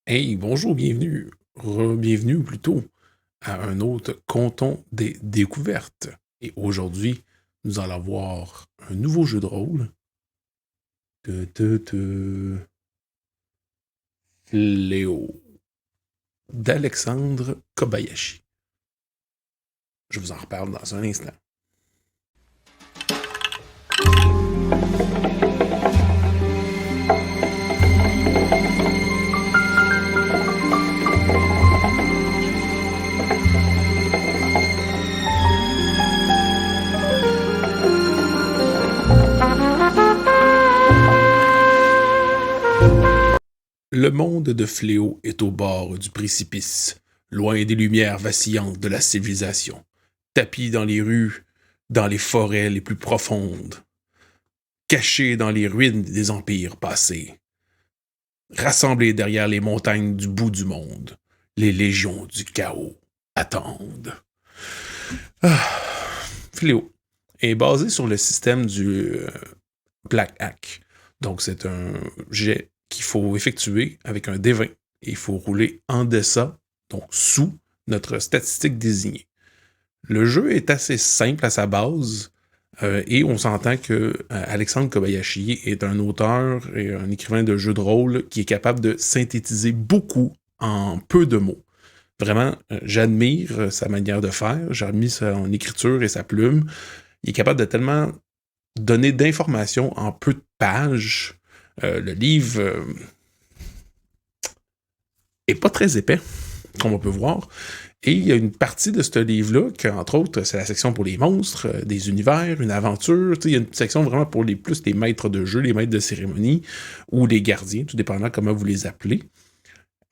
Hey, bonjour, bienvenue, bienvenue plutôt à un autre Comptons des découvertes. Et aujourd'hui, nous allons voir un nouveau jeu de rôle de Fléau d'Alexandre Kobayashi. Je vous en reparle dans un instant. Le monde de Fléau est au bord du précipice, loin des lumières vacillantes de la civilisation, tapis dans les rues, dans les forêts les plus profondes, caché dans les ruines des empires passés. Rassemblés derrière les montagnes du bout du monde, les légions du chaos attendent. Ah. Fléau est basé sur le système du Black Hack. Donc, c'est un jet qu'il faut effectuer avec un D20 et il faut rouler en deçà, donc sous notre statistique désignée. Le jeu est assez simple à sa base. Et on s'entend que Alexandre Kobayashi est un auteur et un écrivain de jeux de rôle qui est capable de synthétiser beaucoup en peu de mots. Vraiment, j'admire sa manière de faire, j'admire son écriture et sa plume. Il est capable de tellement donner d'informations en peu de pages. Le livre est pas très épais, comme on peut voir. Et il y a une partie de ce livre-là, qu'entre autres, c'est la section pour les monstres, des univers, une aventure. Il y a une section vraiment pour plus les maîtres de jeu, les maîtres de cérémonie, ou les gardiens, tout dépendant comment vous les appelez.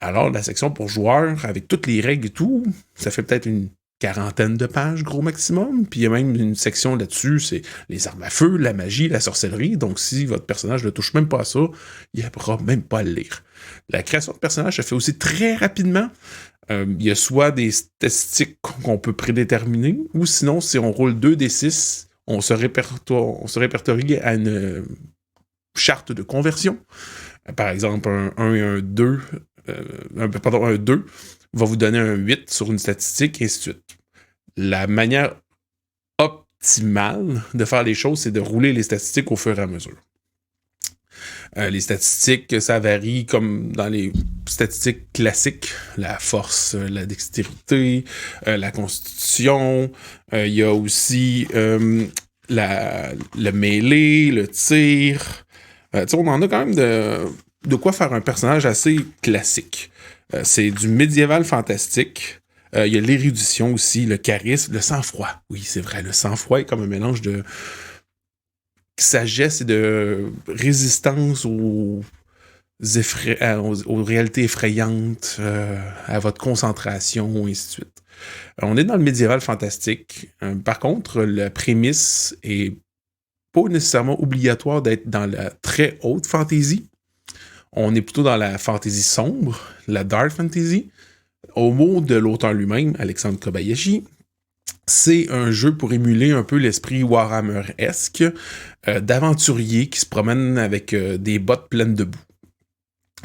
Alors, la section pour joueurs, avec toutes les règles et tout, ça fait peut-être une quarantaine de pages, gros maximum. Puis il y a même une section là-dessus, c'est les armes à feu, la magie, la sorcellerie. Donc, si votre personnage ne touche même pas à ça, il n'apprendra même pas à le lire. La création de personnage se fait aussi très rapidement. Il y a soit des statistiques qu'on peut prédéterminer, ou sinon, si on roule 2d6, on se répertorie à une charte de conversion. Par exemple, un 1 et un 2, un 2 va vous donner un 8 sur une statistique, et ainsi de suite. La manière optimale de faire les choses, c'est de rouler les statistiques au fur et à mesure. Les statistiques, ça varie comme dans les statistiques classiques. La force, la dextérité, la constitution. Il y a aussi le mêlée, le tir. On en a quand même de quoi faire un personnage assez classique. C'est du médiéval fantastique. Il y a l'érudition aussi, le charisme, le sang-froid. Oui, c'est vrai, le sang-froid est comme un mélange de sagesse et de résistance aux réalités effrayantes, à votre concentration, et ainsi de suite. On est dans le médiéval fantastique. Par contre, la prémisse est pas nécessairement obligatoire d'être dans la très haute fantasy. On est plutôt dans la fantasy sombre, la dark fantasy. Au mot de l'auteur lui-même, Alexandre Kobayashi, c'est un jeu pour émuler un peu l'esprit Warhammer-esque d'aventuriers qui se promènent avec des bottes pleines de boue.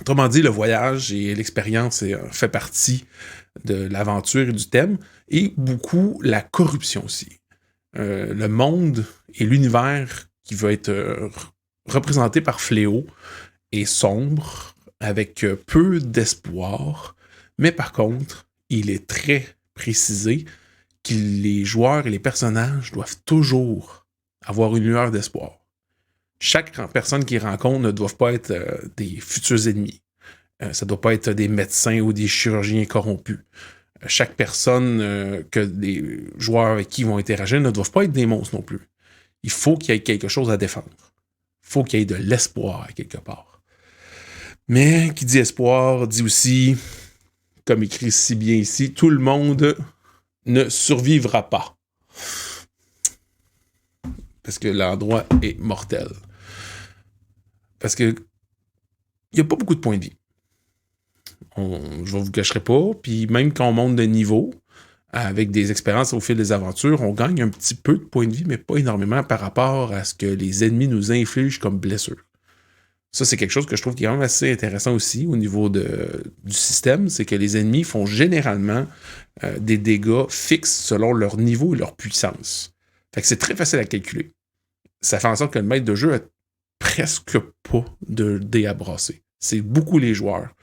Autrement dit, le voyage et l'expérience fait partie de l'aventure et du thème, et beaucoup la corruption aussi. Le monde et l'univers qui va être représenté par Fléau est sombre, avec peu d'espoir, mais par contre, il est très précisé que les joueurs et les personnages doivent toujours avoir une lueur d'espoir. Chaque personne qu'ils rencontrent ne doivent pas être des futurs ennemis. Ça ne doit pas être des médecins ou des chirurgiens corrompus. Chaque personne que les joueurs avec qui ils vont interagir ne doivent pas être des monstres non plus. Il faut qu'il y ait quelque chose à défendre. Il faut qu'il y ait de l'espoir quelque part. Mais qui dit espoir dit aussi, comme écrit si bien ici, tout le monde ne survivra pas. Parce que l'endroit est mortel. Parce que il n'y a pas beaucoup de points de vie. Je ne vous cacherai pas. Puis même quand on monte de niveau, avec des expériences au fil des aventures, on gagne un petit peu de points de vie, mais pas énormément par rapport à ce que les ennemis nous infligent comme blessures. Ça, c'est quelque chose que je trouve qui est quand même assez intéressant aussi au niveau du système, c'est que les ennemis font généralement des dégâts fixes selon leur niveau et leur puissance. Fait que c'est très facile à calculer. Ça fait en sorte que le maître de jeu a presque pas de dés à brasser. C'est beaucoup les joueurs.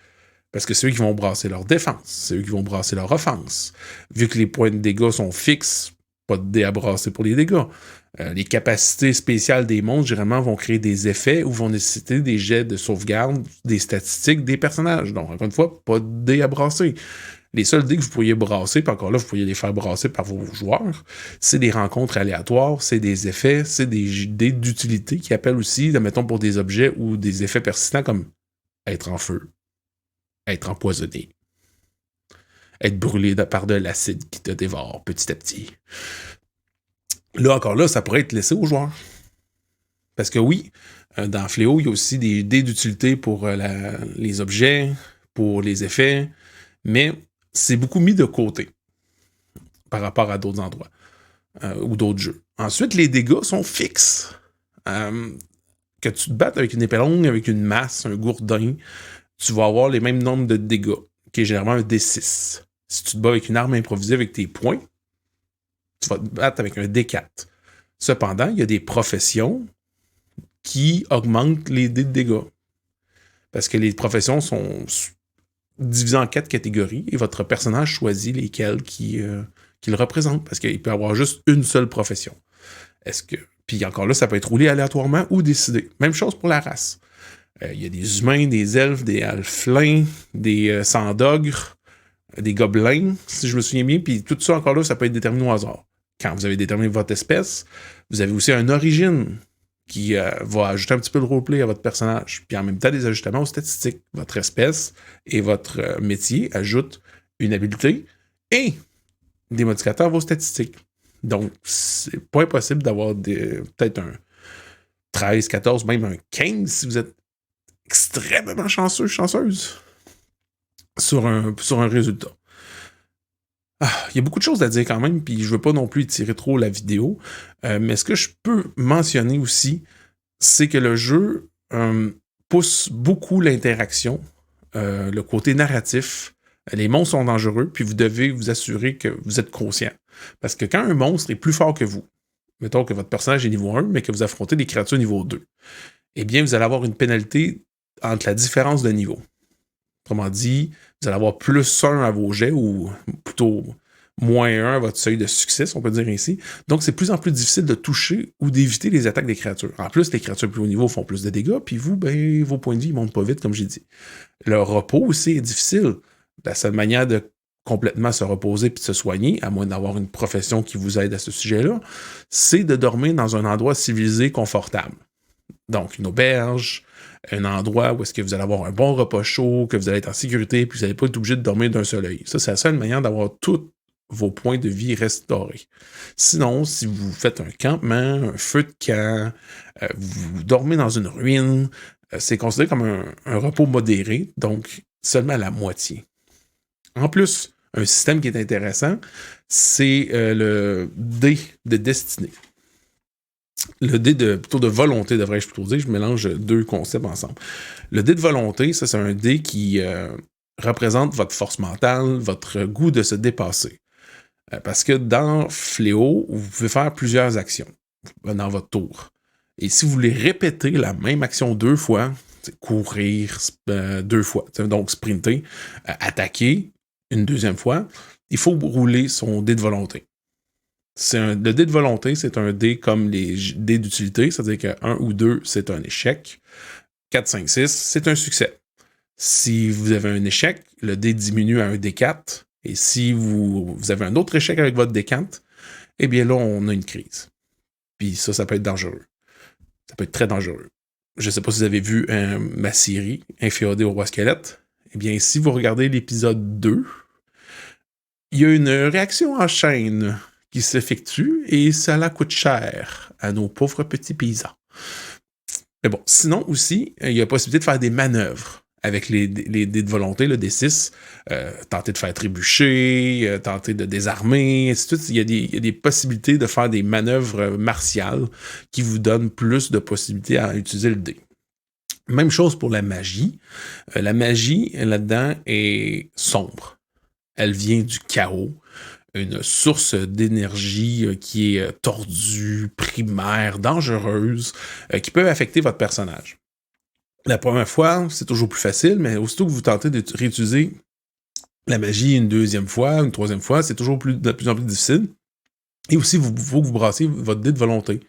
Parce que c'est eux qui vont brasser leur défense, c'est eux qui vont brasser leur offense. Vu que les points de dégâts sont fixes, pas de dés à brasser pour les dégâts. Les capacités spéciales des monstres, généralement, vont créer des effets ou vont nécessiter des jets de sauvegarde, des statistiques des personnages. Donc, encore une fois, pas de dés à brasser. Les seuls dés que vous pourriez brasser, puis encore là, vous pourriez les faire brasser par vos joueurs, c'est des rencontres aléatoires, c'est des effets, c'est des dés d'utilité qui appellent aussi, mettons, pour des objets ou des effets persistants comme être en feu, être empoisonné, être brûlé par de l'acide qui te dévore petit à petit. Là, encore là, ça pourrait être laissé aux joueurs. Parce que oui, dans Fléau, il y a aussi des dés d'utilité pour les objets, pour les effets, mais c'est beaucoup mis de côté par rapport à d'autres endroits ou d'autres jeux. Ensuite, les dégâts sont fixes. Que tu te battes avec une épée longue, avec une masse, un gourdin, tu vas avoir les mêmes nombres de dégâts, qui est généralement un D6. Si tu te bats avec une arme improvisée avec tes poings, tu vas te battre avec un D4. Cependant, il y a des professions qui augmentent les dés de dégâts. Parce que les professions sont divisées en 4 catégories et votre personnage choisit lesquelles qui le représentent. Parce qu'il peut avoir juste une seule profession. Puis encore là, ça peut être roulé aléatoirement ou décidé. Même chose pour la race. Il y a des humains, des elfes, des halflins, des sans-dogres, des gobelins, si je me souviens bien. Puis tout ça, encore là, ça peut être déterminé au hasard. Quand vous avez déterminé votre espèce, vous avez aussi une origine qui va ajouter un petit peu de roleplay à votre personnage. Puis en même temps, des ajustements aux statistiques. Votre espèce et votre métier ajoutent une habileté et des modificateurs à vos statistiques. Donc, c'est pas impossible d'avoir peut-être un 13, 14, même un 15 si vous êtes extrêmement chanceuse sur un résultat. Il y a beaucoup de choses à dire quand même, puis je veux pas non plus étirer trop la vidéo, mais ce que je peux mentionner aussi, c'est que le jeu pousse beaucoup l'interaction, le côté narratif. Les monstres sont dangereux, puis vous devez vous assurer que vous êtes conscient. Parce que quand un monstre est plus fort que vous, mettons que votre personnage est niveau 1, mais que vous affrontez des créatures niveau 2, eh bien, vous allez avoir une pénalité entre la différence de niveau. Autrement dit, vous allez avoir plus 1 à vos jets, ou plutôt moins 1 à votre seuil de succès, si on peut dire ainsi. Donc, c'est de plus en plus difficile de toucher ou d'éviter les attaques des créatures. En plus, les créatures plus haut niveau font plus de dégâts, puis vous, vos points de vie ne montent pas vite, comme j'ai dit. Le repos aussi est difficile. La seule manière de complètement se reposer puis de se soigner, à moins d'avoir une profession qui vous aide à ce sujet-là, c'est de dormir dans un endroit civilisé, confortable. Donc, une auberge, un endroit où est-ce que vous allez avoir un bon repas chaud, que vous allez être en sécurité, puis vous n'allez pas être obligé de dormir d'un seul œil. Ça, c'est la seule manière d'avoir tous vos points de vie restaurés. Sinon, si vous faites un campement, un feu de camp, vous dormez dans une ruine, c'est considéré comme un repos modéré, donc seulement à la moitié. En plus, un système qui est intéressant, c'est le dé de destinée. Le dé plutôt de volonté, devrais-je plutôt dire. Je mélange deux concepts ensemble. Le dé de volonté, ça, c'est un dé qui représente votre force mentale, votre goût de se dépasser. Parce que dans Fléau, vous pouvez faire plusieurs actions dans votre tour. Et si vous voulez répéter la même action 2 fois, courir 2 fois, donc sprinter, attaquer une deuxième fois, il faut rouler son dé de volonté. Le dé de volonté, c'est un dé comme les dés d'utilité, c'est-à-dire que 1 ou 2, c'est un échec. 4, 5, 6, c'est un succès. Si vous avez un échec, le dé diminue à un D4. Et si vous avez un autre échec avec votre D4, eh bien là, on a une crise. Puis ça peut être dangereux. Ça peut être très dangereux. Je ne sais pas si vous avez vu ma série, Inféodé au roi squelette. Eh bien, si vous regardez l'épisode 2, il y a une réaction en chaîne qui s'effectue et ça la coûte cher à nos pauvres petits paysans. Mais bon, sinon aussi, il y a la possibilité de faire des manœuvres avec les dés de volonté, le D6, tenter de faire trébucher, tenter de désarmer, ainsi de suite. Il y a des possibilités de faire des manœuvres martiales qui vous donnent plus de possibilités à utiliser le dé. Même chose pour la magie. La magie, là-dedans, est sombre. Elle vient du chaos, une source d'énergie qui est tordue, primaire, dangereuse, qui peut affecter votre personnage. La première fois, c'est toujours plus facile, mais aussitôt que vous tentez de réutiliser la magie une deuxième fois, une troisième fois, c'est toujours de plus en plus difficile. Et aussi, il faut que vous brassiez votre dé de volonté.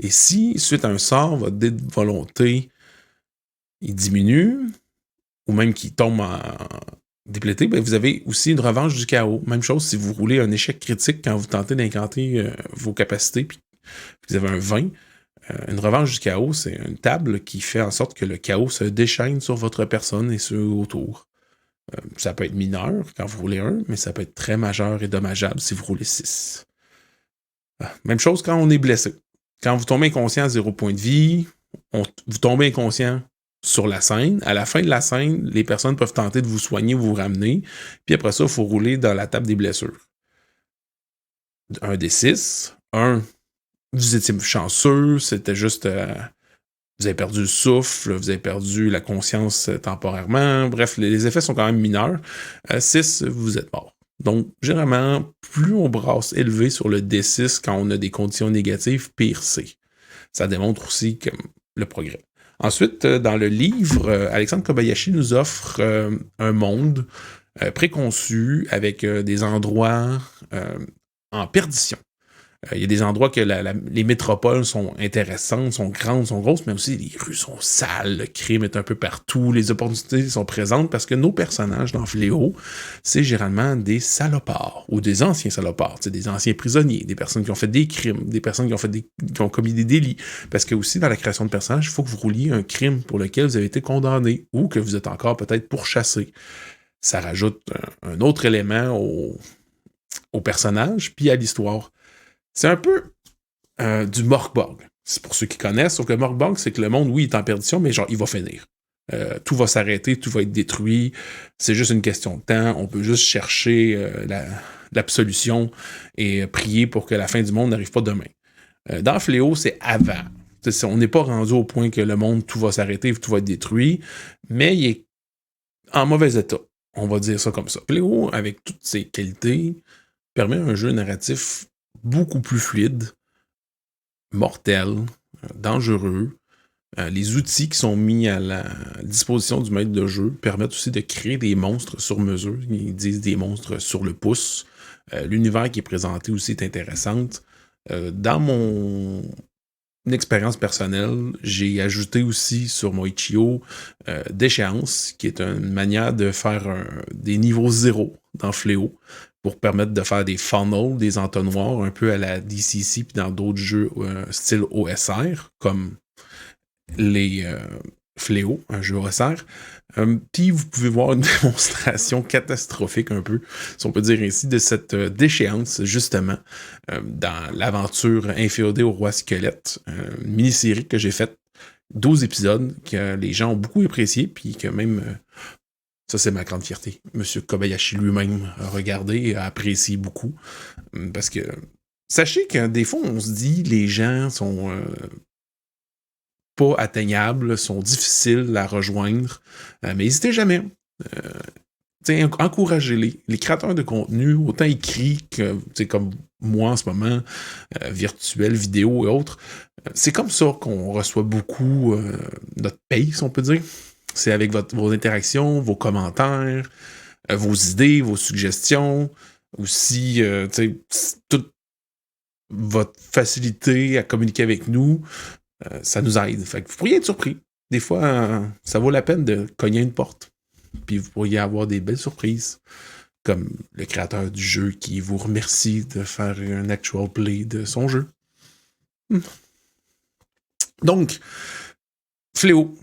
Et si, suite à un sort, votre dé de volonté, il diminue, ou même qu'il tombe en déplété, ben vous avez aussi une revanche du chaos. Même chose si vous roulez un échec critique quand vous tentez d'incanter vos capacités, puis vous avez un 20, une revanche du chaos, c'est une table qui fait en sorte que le chaos se déchaîne sur votre personne et ceux autour. Ça peut être mineur quand vous roulez 1, mais ça peut être très majeur et dommageable si vous roulez 6. Même chose quand on est blessé. Quand vous tombez inconscient à 0 point de vie, vous tombez inconscient sur la scène. À la fin de la scène, les personnes peuvent tenter de vous soigner ou vous ramener. Puis après ça, il faut rouler dans la table des blessures. Un des 6. Vous étiez chanceux, c'était juste... vous avez perdu le souffle, vous avez perdu la conscience temporairement. Bref, les effets sont quand même mineurs. 6, vous êtes mort. Donc, généralement, plus on brasse élevé sur le D6 quand on a des conditions négatives, pire c'est. Ça démontre aussi que le progrès. Ensuite, dans le livre, Alexandre Kobayashi nous offre un monde préconçu avec des endroits en perdition. Il y a des endroits que les métropoles sont intéressantes, sont grandes, sont grosses, mais aussi les rues sont sales, le crime est un peu partout, les opportunités sont présentes parce que nos personnages dans Fléau, c'est généralement des salopards ou des anciens salopards, des anciens prisonniers, des personnes qui ont fait des crimes, des personnes qui ont commis des délits. Parce que aussi, dans la création de personnages, il faut que vous rouliez un crime pour lequel vous avez été condamné ou que vous êtes encore peut-être pourchassé. Ça rajoute un autre élément au personnage puis à l'histoire. C'est un peu du Morkborg. C'est pour ceux qui connaissent, sauf que Morkborg, c'est que le monde, oui, est en perdition, mais genre, il va finir. Tout va s'arrêter, tout va être détruit. C'est juste une question de temps. On peut juste chercher l'absolution et prier pour que la fin du monde n'arrive pas demain. Dans Fléau, c'est avant. On n'est pas rendu au point que le monde, tout va s'arrêter, tout va être détruit, mais il est en mauvais état. On va dire ça comme ça. Fléau, avec toutes ses qualités, permet un jeu narratif beaucoup plus fluide, mortel, dangereux. Les outils qui sont mis à la disposition du maître de jeu permettent aussi de créer des monstres sur mesure. Ils disent des monstres sur le pouce. L'univers qui est présenté aussi est intéressant. Dans mon expérience personnelle, j'ai ajouté aussi sur mon Itch.io d'échéance, qui est une manière de faire des niveaux 0 dans Fléau, pour permettre de faire des funnels, des entonnoirs, un peu à la DCC, puis dans d'autres jeux style OSR, comme les Fléau, un jeu OSR. Puis vous pouvez voir une démonstration catastrophique un peu, si on peut dire ainsi, de cette déchéance, justement, dans l'aventure Inféodée au roi squelette, une mini-série que j'ai faite, 12 épisodes, que les gens ont beaucoup apprécié, puis que même... ça, c'est ma grande fierté. Monsieur Kobayashi lui-même a regardé et a apprécié beaucoup. Parce que, sachez que des fois, on se dit les gens sont pas atteignables, sont difficiles à rejoindre. Mais n'hésitez jamais. Encouragez-les. Les créateurs de contenu, autant écrits que, comme moi en ce moment, virtuel, vidéo et autres, c'est comme ça qu'on reçoit beaucoup notre paye, si on peut dire. C'est avec vos interactions, vos commentaires, vos idées, vos suggestions, aussi toute votre facilité à communiquer avec nous, ça nous aide. Fait que vous pourriez être surpris. Des fois, ça vaut la peine de cogner une porte. Puis vous pourriez avoir des belles surprises, comme le créateur du jeu qui vous remercie de faire un actual play de son jeu. Donc, Fléau.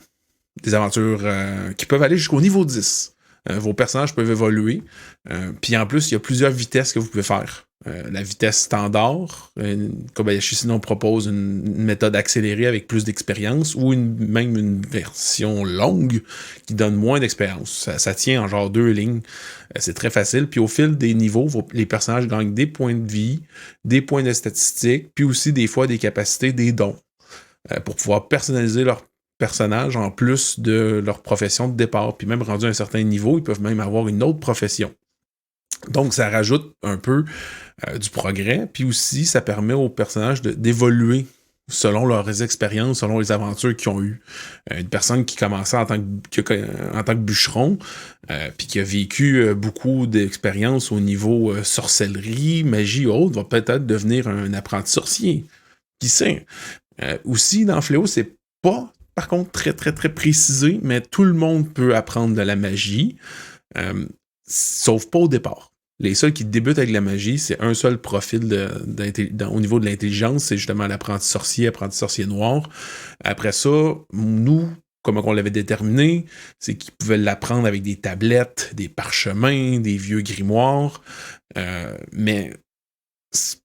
Des aventures qui peuvent aller jusqu'au niveau 10. Vos personnages peuvent évoluer. Puis en plus, il y a plusieurs vitesses que vous pouvez faire. La vitesse standard, Kobayashi sinon propose une méthode accélérée avec plus d'expérience ou même une version longue qui donne moins d'expérience. Ça tient en genre 2 lignes. C'est très facile. Puis au fil des niveaux, les personnages gagnent des points de vie, des points de statistiques, puis aussi des fois des capacités, des dons pour pouvoir personnaliser leur personnages en plus de leur profession de départ. Puis même rendu à un certain niveau, ils peuvent même avoir une autre profession. Donc, ça rajoute un peu du progrès. Puis aussi, ça permet aux personnages d'évoluer selon leurs expériences, selon les aventures qu'ils ont eues. Une personne qui commençait en tant que bûcheron, puis qui a vécu beaucoup d'expériences au niveau sorcellerie, magie ou autre, va peut-être devenir un apprenti sorcier. Qui sait? Aussi, dans Fléau, c'est pas, par contre, très, très, très précisé, mais tout le monde peut apprendre de la magie, sauf pas au départ. Les seuls qui débutent avec la magie, c'est un seul profil au niveau de l'intelligence, c'est justement l'apprenti sorcier noir. Après ça, nous, comme on l'avait déterminé, c'est qu'ils pouvaient l'apprendre avec des tablettes, des parchemins, des vieux grimoires. Mais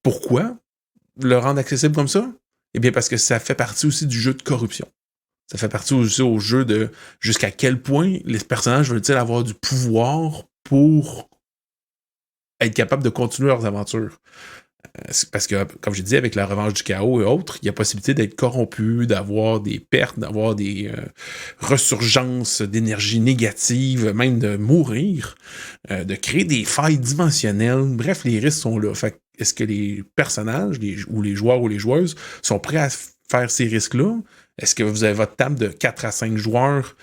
pourquoi le rendre accessible comme ça? Eh bien, parce que ça fait partie aussi du jeu de corruption. Ça fait partie aussi au jeu de jusqu'à quel point les personnages veulent-ils avoir du pouvoir pour être capables de continuer leurs aventures. Parce que, comme je disais, avec la revanche du chaos et autres, il y a possibilité d'être corrompu, d'avoir des pertes, d'avoir des ressurgences d'énergie négative, même de mourir, de créer des failles dimensionnelles. Bref, les risques sont là. Fait est-ce que les personnages, ou les joueurs ou les joueuses, sont prêts à faire ces risques-là? Est-ce que vous avez votre table de 4 à 5 joueurs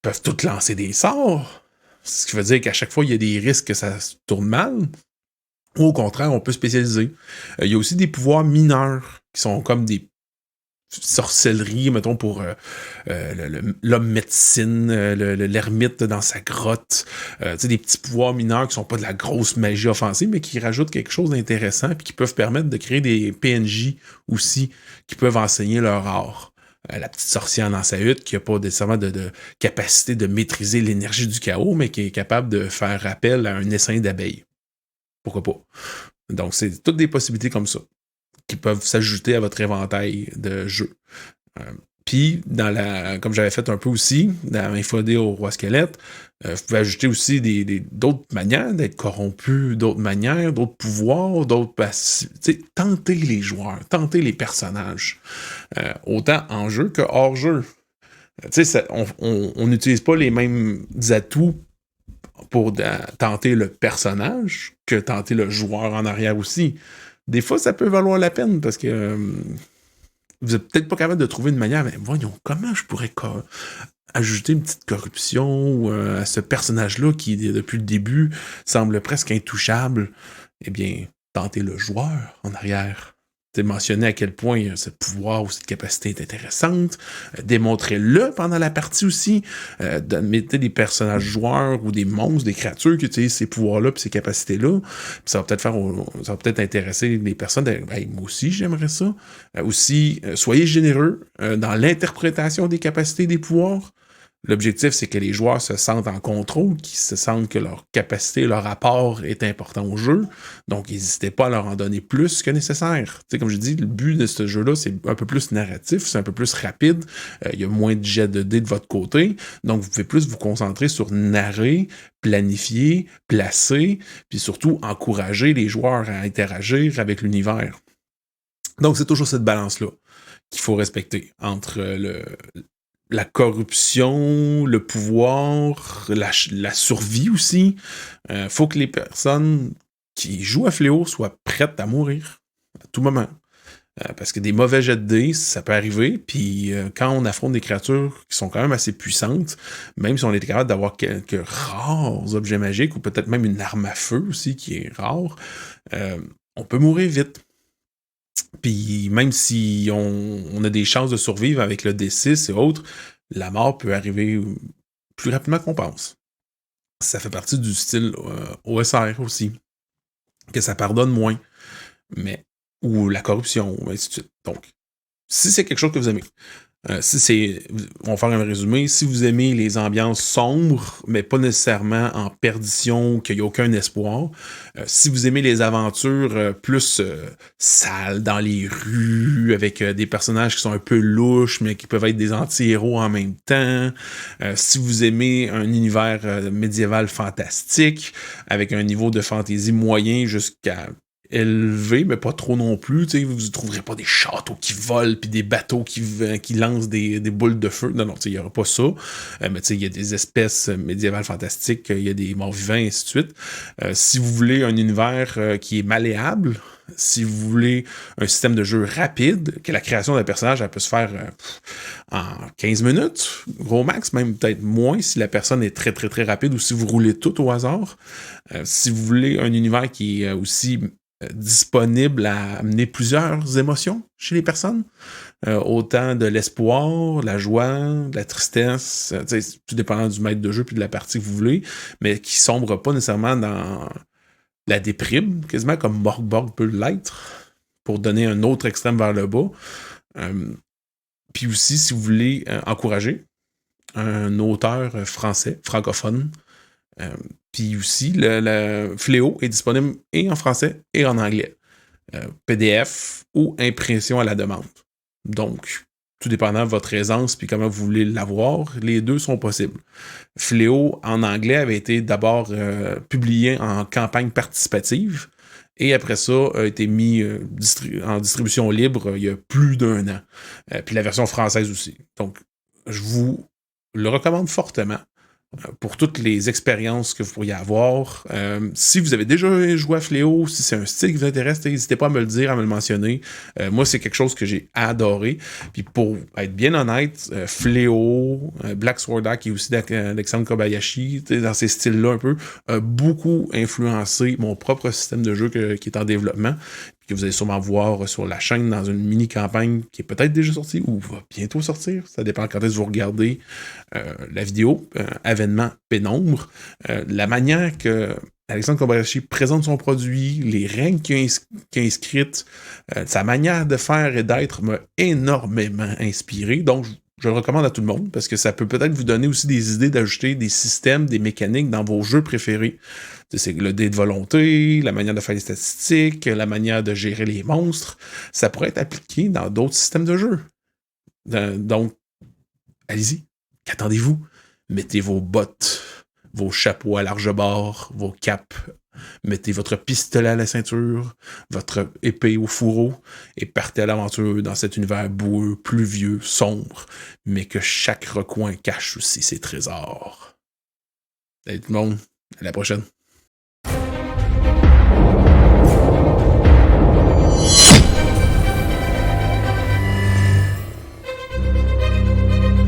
peuvent toutes lancer des sorts? Ce qui veut dire qu'à chaque fois, il y a des risques que ça se tourne mal. Ou au contraire, on peut spécialiser. Il y a aussi des pouvoirs mineurs qui sont comme des sorcelleries, mettons, pour l'homme médecine, l'ermite dans sa grotte. Tu sais, des petits pouvoirs mineurs qui sont pas de la grosse magie offensive, mais qui rajoutent quelque chose d'intéressant et qui peuvent permettre de créer des PNJ aussi qui peuvent enseigner leur art. La petite sorcière dans sa hutte qui n'a pas nécessairement de capacité de maîtriser l'énergie du chaos, mais qui est capable de faire appel à un essaim d'abeilles. Pourquoi pas? Donc, c'est toutes des possibilités comme ça qui peuvent s'ajouter à votre éventail de jeux. Puis, comme j'avais fait un peu aussi, dans Infodé au Roi Squelette, vous pouvez ajouter aussi d'autres manières d'être corrompu, d'autres manières, d'autres pouvoirs, tenter les joueurs, tenter les personnages. Autant en jeu que hors jeu. On n'utilise pas les mêmes atouts pour tenter le personnage que tenter le joueur en arrière aussi. Des fois, ça peut valoir la peine parce que vous n'êtes peut-être pas capable de trouver une manière, mais voyons, comment je pourrais ajouter une petite corruption à ce personnage-là qui, depuis le début, semble presque intouchable? Eh bien, tentez le joueur en arrière. Mentionner à quel point ce pouvoir ou cette capacité est intéressante. Démontrez-le pendant la partie aussi. Mettez des personnages joueurs ou des monstres, des créatures qui utilisent ces pouvoirs-là et ces capacités-là. Ça va peut-être intéresser les personnes. Hey, moi aussi, j'aimerais ça. Aussi, soyez généreux dans l'interprétation des capacités des pouvoirs. L'objectif, c'est que les joueurs se sentent en contrôle, qu'ils se sentent que leur capacité, leur apport est important au jeu. Donc, n'hésitez pas à leur en donner plus que nécessaire. Tu sais, comme je dis, le but de ce jeu-là, c'est un peu plus narratif, c'est un peu plus rapide. Il y a moins de jets de dés de votre côté. Donc, vous pouvez plus vous concentrer sur narrer, planifier, placer, puis surtout encourager les joueurs à interagir avec l'univers. Donc, c'est toujours cette balance-là qu'il faut respecter entre la corruption, le pouvoir, la survie aussi. Faut que les personnes qui jouent à Fléau soient prêtes à mourir à tout moment. Parce que des mauvais jets de dés, ça peut arriver. Puis quand on affronte des créatures qui sont quand même assez puissantes, même si on est capable d'avoir quelques rares objets magiques, ou peut-être même une arme à feu aussi qui est rare, on peut mourir vite. Puis même si on a des chances de survivre avec le D6 et autres, la mort peut arriver plus rapidement qu'on pense. Ça fait partie du style OSR aussi, que ça pardonne moins, ou la corruption, ou ainsi de suite. Donc, si c'est quelque chose que vous aimez, on va faire un résumé, si vous aimez les ambiances sombres, mais pas nécessairement en perdition, qu'il n'y a aucun espoir, si vous aimez les aventures plus sales dans les rues, avec des personnages qui sont un peu louches, mais qui peuvent être des anti-héros en même temps, si vous aimez un univers médiéval fantastique, avec un niveau de fantaisie moyen jusqu'à élevé, mais pas trop non plus. Tu sais, vous ne trouverez pas des châteaux qui volent, puis des bateaux qui lancent des boules de feu. Non, il n'y aura pas ça. Mais tu sais, il y a des espèces médiévales fantastiques, il y a des morts-vivants, et ainsi de suite. Si vous voulez un univers qui est malléable, si vous voulez un système de jeu rapide, que la création d'un personnage, elle peut se faire en 15 minutes, gros max, même peut-être moins si la personne est très, très, très rapide ou si vous roulez tout au hasard. Si vous voulez un univers qui est aussi disponible à amener plusieurs émotions chez les personnes, autant de l'espoir, la joie, de la tristesse, tout dépendant du maître de jeu puis de la partie que vous voulez, mais qui sombre pas nécessairement dans la déprime, quasiment comme Morgborg peut l'être, pour donner un autre extrême vers le bas. Puis aussi, si vous voulez encourager un auteur français, francophone, puis aussi, le Fléau est disponible et en français et en anglais. PDF ou impression à la demande. Donc, tout dépendant de votre aisance puis comment vous voulez l'avoir, les deux sont possibles. Fléau, en anglais, avait été d'abord publié en campagne participative et après ça, a été mis en distribution libre il y a plus d'1 an. Puis la version française aussi. Donc, je vous le recommande fortement pour toutes les expériences que vous pourriez avoir. Si vous avez déjà joué à Fléau, si c'est un style qui vous intéresse, n'hésitez pas à me le dire, à me le mentionner. Moi, c'est quelque chose que j'ai adoré. Puis pour être bien honnête, Fléau, Black Sword Art, qui est aussi d'Alexandre Kobayashi, dans ces styles-là un peu, a beaucoup influencé mon propre système de jeu qui est en développement, que vous allez sûrement voir sur la chaîne dans une mini-campagne qui est peut-être déjà sortie ou va bientôt sortir. Ça dépend quand est-ce que vous regardez la vidéo, Avènement Pénombre. La manière que Alexandre Kobayashi présente son produit, les règles qu'il a inscrites, sa manière de faire et d'être m'a énormément inspiré. Donc, je le recommande à tout le monde parce que ça peut peut-être vous donner aussi des idées d'ajouter des systèmes, des mécaniques dans vos jeux préférés. C'est le dé de volonté, la manière de faire les statistiques, la manière de gérer les monstres. Ça pourrait être appliqué dans d'autres systèmes de jeu. Donc, allez-y. Qu'attendez-vous? Mettez vos bottes, vos chapeaux à large bord, vos capes. Mettez votre pistolet à la ceinture, votre épée au fourreau et partez à l'aventure dans cet univers boueux, pluvieux, sombre, mais que chaque recoin cache aussi ses trésors. Salut tout le monde, à la prochaine.